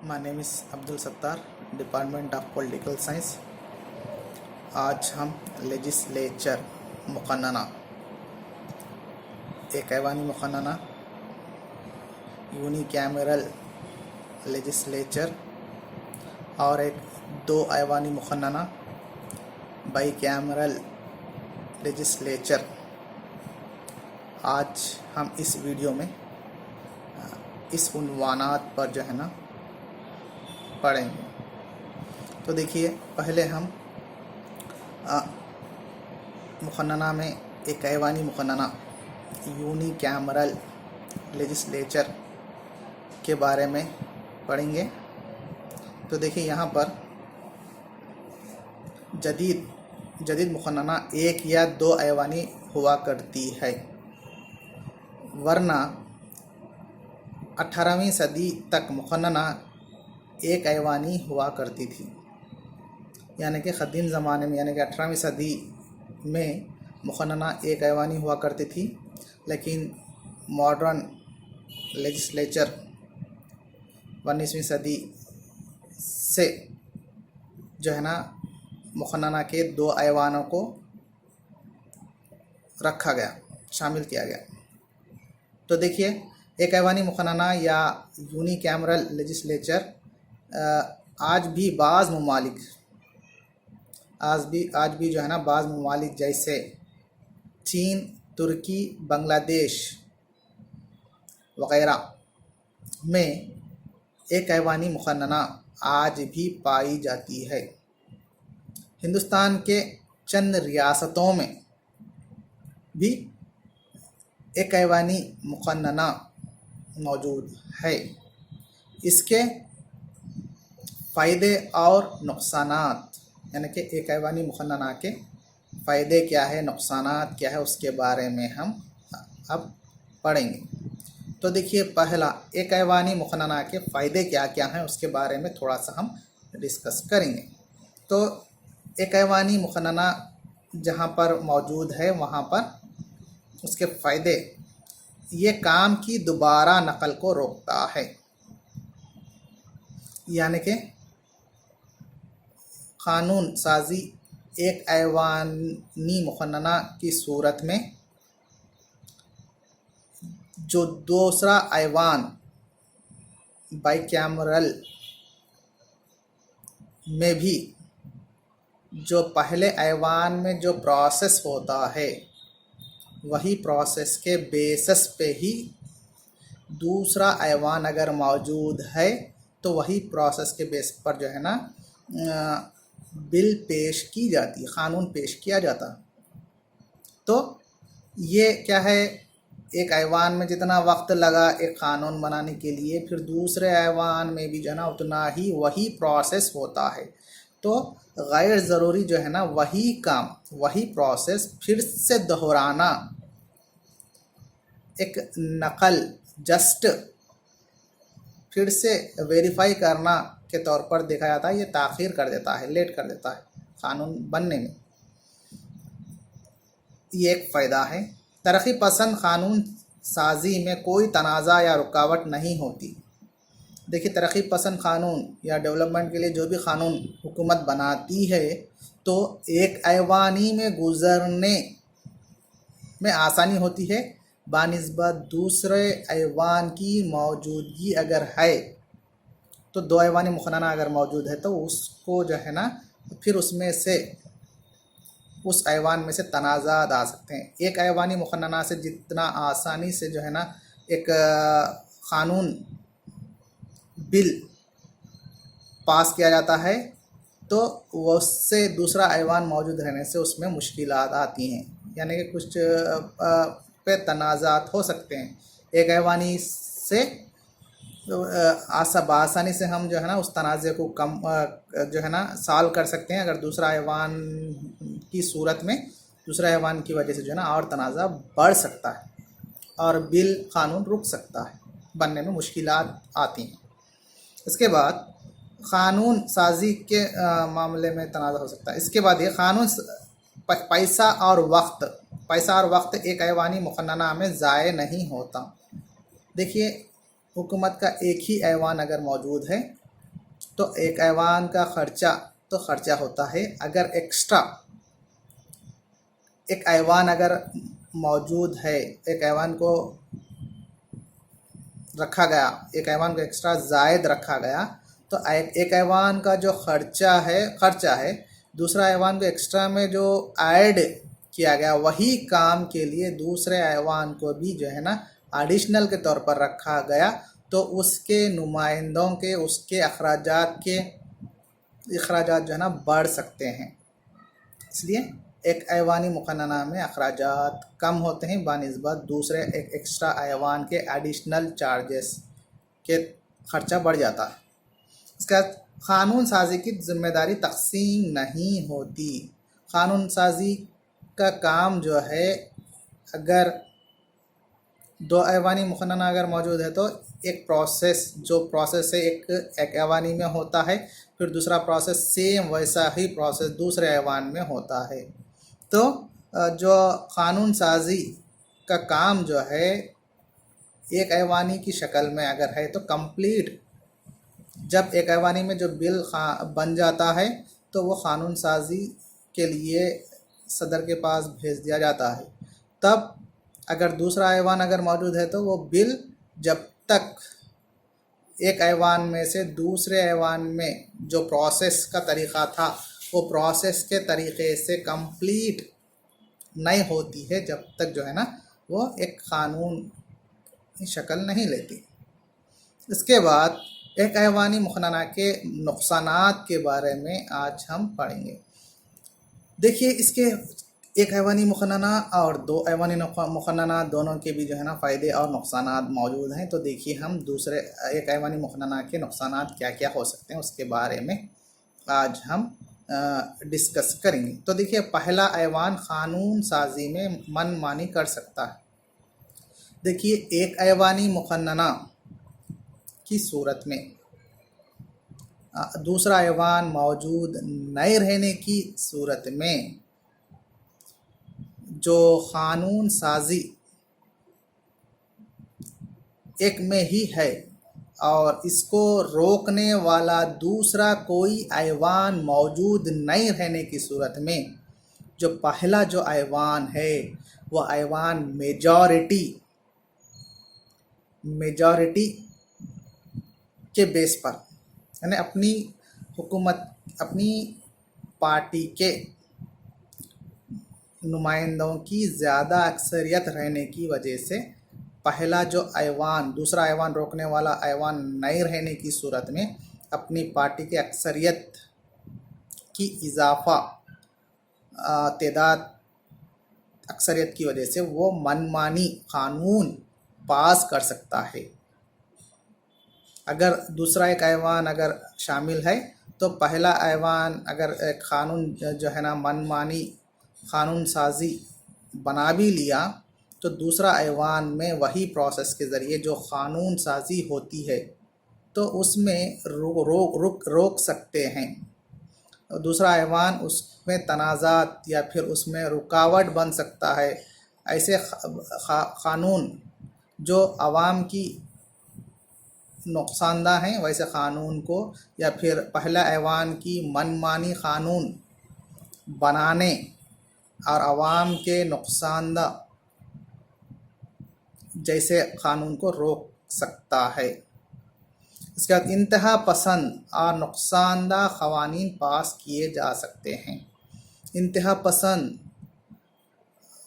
My name is Abdul Sattar, department of political science. आज हम legislature मुक़न्नना, एक ऐवानी मुक़न्नना, यूनिकैमरल लेजिस्लेचर और एक दो ऐवानी मुक़न्नना बाई कैमरल लेजिस्लेचर, आज हम इस वीडियो में इस उन्वानात पर जो है ना पढ़ेंगे। तो देखिए, पहले हम मुक़न्नना में एक ऐवानी मुक़न्नना यूनिकैमरल लेजिस्लेचर के बारे में पढ़ेंगे। तो देखिए, यहाँ पर जदीद मुक़न्नना एक या दो ऐवानी हुआ करती है, वरना 18वीं सदी तक मुक़न्नना एक ऐवानी हुआ करती थी। यानी कि क़दीम ज़माने में, यानी कि 18वीं सदी में मुक़न्नना एक ऐवानी हुआ करती थी, लेकिन मॉडर्न लेजिस्लेचर 19वीं सदी से जो है ना मुक़न्नना के दो ऐवानों को रखा गया, शामिल किया गया। तो देखिए, एक ऐवानी मुक़न्नना या यूनिकैमरल लेजिस्लेचर आज भी जो है ना बाज़ ममालिक जैसे चीन, तुर्की, बांग्लादेश वग़ैरह में एक ऐवानी मुक़न्नना आज भी पाई जाती है। हिंदुस्तान के चंद रियासतों में भी एक ऐवानी मुक़न्नना मौजूद है। इसके फ़ायदे और नुक़सानात, यानी कि एक ऐवानी मुक़न्नना के फ़ायदे क्या है, नुक़सानात क्या है, उसके बारे में हम अब पढ़ेंगे। तो देखिए, पहला, एक ऐवानी मुक़न्नना के फ़ायदे क्या क्या हैं उसके बारे में थोड़ा सा हम डिस्कस करेंगे। तो एक ऐवानी मुक़न्नना जहाँ पर मौजूद है वहाँ पर उसके फ़ायदे, ये काम की दोबारा नकल को रोकता है। यानी कि क़ानून साजी एक ऐवानी मुक़न्नना की सूरत में जो दूसरा ऐवान बाइकैमरल में भी जो पहले ऐवान में जो प्रोसेस होता है, वही प्रोसेस के बेसिस पे ही दूसरा ऐवान अगर मौजूद है तो वही प्रोसेस के बेस पर जो है ना बिल पेश की जाती है, क़ानून पेश किया जाता। तो ये क्या है, एक ऐवान में जितना वक्त लगा एक क़ानून बनाने के लिए, फिर दूसरे ऐवान में भी जो है ना उतना ही वही प्रोसेस होता है। तो गैर ज़रूरी जो है ना वही काम, वही प्रोसेस फिर से दोहराना, एक नकल जस्ट फिर से वेरीफाई करना के तौर पर देखा जाता है। ये ताख़ीर कर देता है, लेट कर देता है क़ानून बनने में। ये एक फ़ायदा है। तरक्की पसंद क़ानून साजी में कोई तनाज़ा या रुकावट नहीं होती। देखिए, तरक्की पसंद क़ानून या डेवलपमेंट के लिए जो भी क़ानून हुकूमत बनाती है, तो एक ऐवानी में गुज़रने में आसानी होती है बानिस्बत दूसरे ऐवान की मौजूदगी अगर है। तो दो ऐवानी मुक़न्नना अगर मौजूद है तो उसको जो है ना फिर उसमें से उस ऐवान में से तनाज़ात आ सकते हैं। एक ऐवानी मुक़न्नना से जितना आसानी से जो है ना एक क़ानून बिल पास किया जाता है, तो उससे दूसरा ऐवान मौजूद रहने से उसमें मुश्किलात आती हैं। यानी कि कुछ पे तनाज़ात हो सकते हैं। एक ऐवानी से आसानी से हम जो है ना उस तनाज़े को कम जो है ना सॉल्व कर सकते हैं। अगर दूसरा ऐवान की सूरत में दूसरा ऐवान की वजह से जो है ना और तनाज़ा बढ़ सकता है और बिल क़ानून रुक सकता है, बनने में मुश्किलात आती हैं। इसके बाद क़ानून साजी के मामले में तनाज़ा हो सकता है। इसके बाद ये क़ानून पैसा और वक्त एक ऐवानी मुक़न्नना में ज़ाय नहीं होता। देखिए, हुकूमत का एक ही ऐवान अगर मौजूद है तो एक ऐवान का खर्चा तो खर्चा होता है। अगर एक्स्ट्रा एक ऐवान अगर मौजूद है, एक ऐवान को रखा गया, एक ऐवान को एक्स्ट्रा ज़ायद रखा गया, तो एक ऐवान का जो खर्चा है दूसरा ऐवान को एक्स्ट्रा में जो ऐड किया गया वही काम के लिए दूसरे ऐवान को भी जो है ना एडिशनल के तौर पर रखा गया, तो उसके नुमाइंदों के उसके अखराजात जो है ना बढ़ सकते हैं। इसलिए एक ऐवानी मुक़न्नना में अखराजात कम होते हैं बानिस्बत दूसरे एक एक्स्ट्रा ऐवान के एडिशनल चार्जेस के ख़र्चा बढ़ जाता है। इसका क़ानून साजी की ज़िम्मेदारी तक़सीम नहीं होती। क़ानून साजी का काम जो है, अगर दो ऐवानी मुक़न्नना अगर मौजूद है तो एक प्रोसेस है एक ऐवानी में होता है, फिर दूसरा प्रोसेस सेम वैसा ही प्रोसेस दूसरे ऐवान में होता है। तो जो क़ानून साजी का काम जो है एक ऐवानी की शक्ल में अगर है तो कंप्लीट, जब एक ऐवानी में जो बिल बन जाता है तो वो क़ानून साजी के लिए सदर के पास भेज दिया जाता है। तब अगर दूसरा ऐवान अगर मौजूद है तो वो बिल जब तक एक ऐवान में से दूसरे ऐवान में जो प्रोसेस का तरीक़ा था वो प्रोसेस के तरीक़े से कंप्लीट नहीं होती है, जब तक जो है ना वो एक क़ानून की शक्ल नहीं लेती। इसके बाद एक ऐवानी मुक़न्नना के नुक़सानात के बारे में आज हम पढ़ेंगे। देखिए, इसके एक ऐवानी मुक़न्नना और दो ऐवानी मुक़न्नना दोनों के भी जो है ना फ़ायदे और नुक़सानात मौजूद हैं। तो देखिए, हम दूसरे एक ऐवानी मुक़न्नना के नुक़सानात क्या क्या हो सकते हैं उसके बारे में आज हम डिस्कस करेंगे। तो देखिए, पहला ऐवान क़ानून साजी में मनमानी कर सकता है। देखिए, एक ऐवानी मुक़न्नना की सूरत में दूसरा ऐवान मौजूद नहीं रहने की सूरत में जो क़ानून साजी एक में ही है और इसको रोकने वाला दूसरा कोई ऐवान मौजूद नहीं रहने की सूरत में जो पहला जो ऐवान है वह ऐवान मेजॉरिटी के बेस पर, यानी अपनी हुकूमत अपनी पार्टी के नुमाइंदों की ज़्यादा अक्सरियत रहने की वजह से पहला जो ऐवान दूसरा ऐवान रोकने वाला ऐवान नहीं रहने की सूरत में अपनी पार्टी के अक्सरियत की इजाफ़ा तादाद अक्सरियत की वजह से वो मनमानी क़ानून पास कर सकता है। अगर दूसरा एक ऐवान अगर शामिल है तो पहला ऐवान अगर एक क़ानून जो है ना मनमानी क़ानून साजी बना भी लिया तो दूसरा ऐवान में वही प्रोसेस के ज़रिए जो क़ानून साजी होती है तो उसमें रोक सकते हैं। दूसरा ऐवान उसमें तनाज़ात या फिर उसमें रुकावट बन सकता है। ऐसे क़ानून जो आवाम की नुक़सानदा हैं वैसे क़ानून को या फिर पहला ऐवान की मनमानी क़ानून बनाने और आवाम के नुक़सानदा जैसे क़ानून को रोक सकता है। इसके बाद इंतहा पसंद और नुक़सानदा क़वानीन पास किए जा सकते हैं। इंतहा पसंद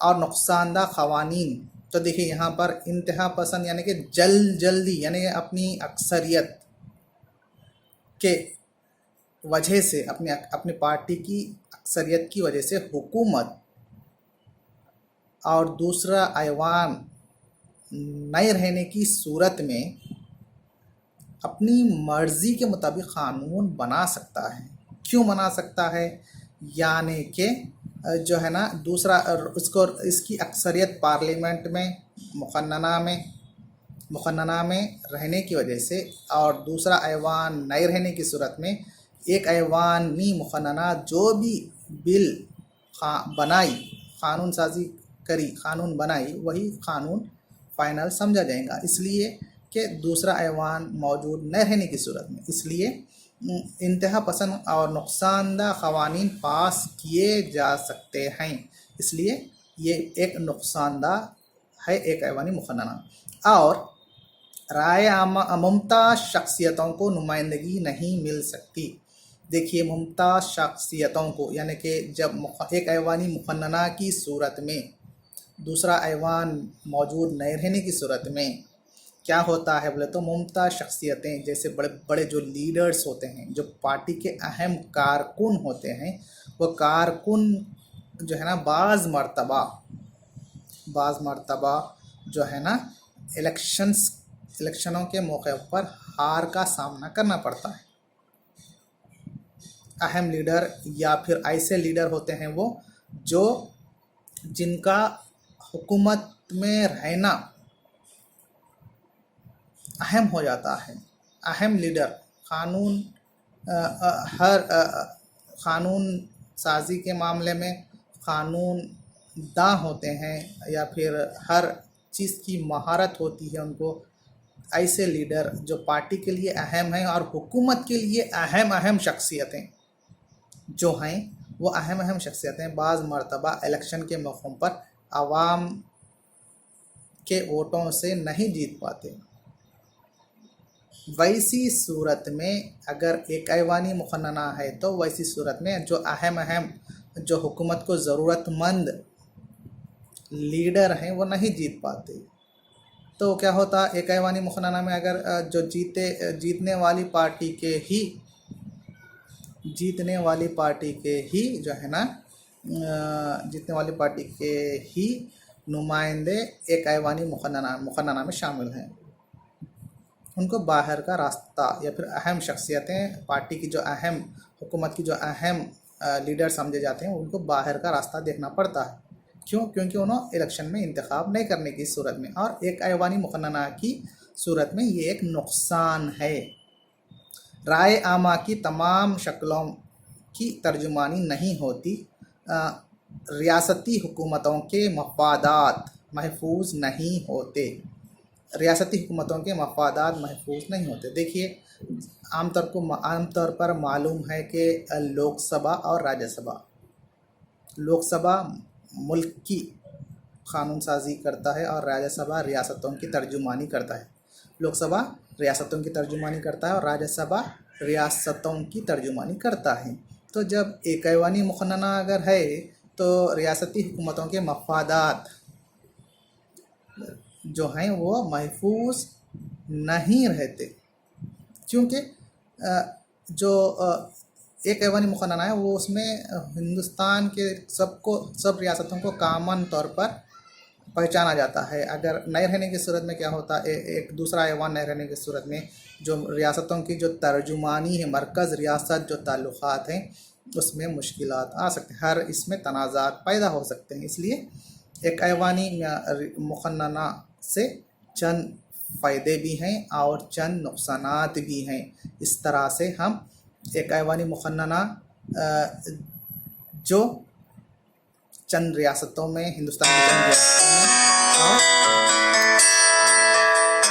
और नुक़सानदा क़वानीन, तो देखिए यहाँ पर इंतहा पसंद यानी कि जल्दी यानी अपनी अक्सरियत के वजह से अपनी पार्टी की अक्सरियत की वजह से हुकूमत और दूसरा ऐवान नहीं रहने की सूरत में अपनी मर्ज़ी के मुताबिक क़ानून बना सकता है। क्यों बना सकता है? यानी कि जो है ना दूसरा इसकी अक्सरियत पार्लियामेंट में मुक़न्नना में रहने की वजह से और दूसरा ऐवान नहीं रहने की सूरत में एक ऐवानी मुक़न्नना जो भी बिल बनाई कानून बनाई वही क़ानून फ़ाइनल समझा जाएगा। इसलिए کہ دوسرا ایوان موجود نہ رہنے کی صورت میں، اس لیے انتہا پسند اور نقصان دہ قوانین پاس کیے جا سکتے ہیں، اس لیے یہ ایک نقصان دہ ہے ایک ایوانی مقننہ۔ اور رائے عامہ ممتاز شخصیتوں کو نمائندگی نہیں مل سکتی۔ دیکھیے ممتاز شخصیتوں کو، یعنی کہ جب ایک ایوانی مقننہ کی صورت میں دوسرا ایوان موجود نہیں رہنے کی صورت میں کیا ہوتا ہے بولے تو ممتاز شخصیتیں جیسے بڑے بڑے جو لیڈرز ہوتے ہیں، جو پارٹی کے اہم کارکن ہوتے ہیں، وہ کارکن جو ہے نا بعض مرتبہ جو ہے نا الیکشنوں کے موقع پر ہار کا سامنا کرنا پڑتا ہے۔ اہم لیڈر یا پھر ایسے لیڈر ہوتے ہیں وہ جن کا حکومت میں رہنا اہم ہو جاتا ہے۔ اہم لیڈر قانون سازی کے معاملے میں قانون داں ہوتے ہیں، یا پھر ہر چیز کی مہارت ہوتی ہے ان کو۔ ایسے لیڈر جو پارٹی کے لیے اہم ہیں اور حکومت کے لیے اہم شخصیتیں جو ہیں، وہ اہم شخصیتیں بعض مرتبہ الیکشن کے موقعوں پر عوام کے ووٹوں سے نہیں جیت پاتے۔ ویسی صورت میں اگر ایک ایوانی مقننہ ہے تو ویسی صورت میں جو حکومت کو ضرورت مند لیڈر ہیں وہ نہیں جیت پاتے۔ تو کیا ہوتا، ایک ایوانی مقننہ میں اگر جو جیتنے والی پارٹی کے ہی نمائندے ایک ایوانی مقننہ میں شامل ہیں، ان کو باہر کا راستہ یا پھر اہم شخصیتیں پارٹی کی جو حکومت کی جو اہم لیڈر سمجھے جاتے ہیں، ان کو باہر کا راستہ دیکھنا پڑتا ہے۔ کیونکہ انہوں الیکشن میں انتخاب نہیں کرنے کی صورت میں، اور ایک ایوانی مقننہ کی صورت میں یہ ایک نقصان ہے۔ رائے عامہ کی تمام شکلوں کی ترجمانی نہیں ہوتی۔ ریاستی حکومتوں کے مفادات محفوظ نہیں ہوتے۔ دیکھیے عام طور پر معلوم ہے کہ لوک سبھا اور راجیہ سبھا، لوک سبھا ملک کی قانون سازی کرتا ہے اور راجیہ سبھا ریاستوں کی ترجمانی کرتا ہے۔ لوک سبھا ریاستوں کی ترجمانی کرتا ہے اور راجیہ سبھا ریاستوں کی ترجمانی کرتا ہے۔ تو جب ایک ایوانی مقننہ اگر ہے تو ریاستی حکومتوں کے مفادات جو ہیں وہ محفوظ نہیں رہتے، کیونکہ جو ایک ایوانی مقننہ ہے وہ اس میں ہندوستان کے سب ریاستوں کو کامن طور پر پہچانا جاتا ہے۔ اگر نہیں رہنے کی صورت میں کیا ہوتا ہے، ایک دوسرا ایوان نہیں رہنے کی صورت میں جو ریاستوں کی جو ترجمانی ہے، مرکز ریاست جو تعلقات ہیں، اس میں مشکلات آ سکتے ہیں، اس میں تنازعات پیدا ہو سکتے ہیں۔ اس لیے ایک ایوانی مقننہ سے چند فائدے بھی ہیں اور چند نقصانات بھی ہیں۔ اس طرح سے ہم ایک ایوانی مقننہ جو چند ریاستوں میں، ہندوستان کی چند ریاستوں میں اور